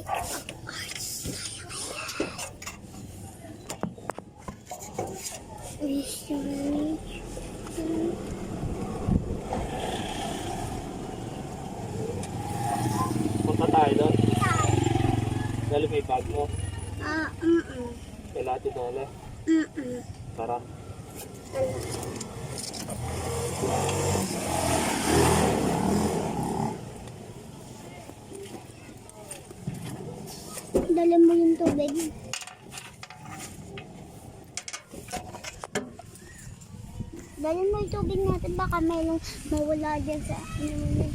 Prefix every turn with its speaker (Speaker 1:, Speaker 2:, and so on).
Speaker 1: Punta tayo doon. Dali may bag mo. Kailangan tinole. Tara.
Speaker 2: Dala mo yung tubig. Dala mo yung tubig natin. Baka mayroong mawala dyan sa ano.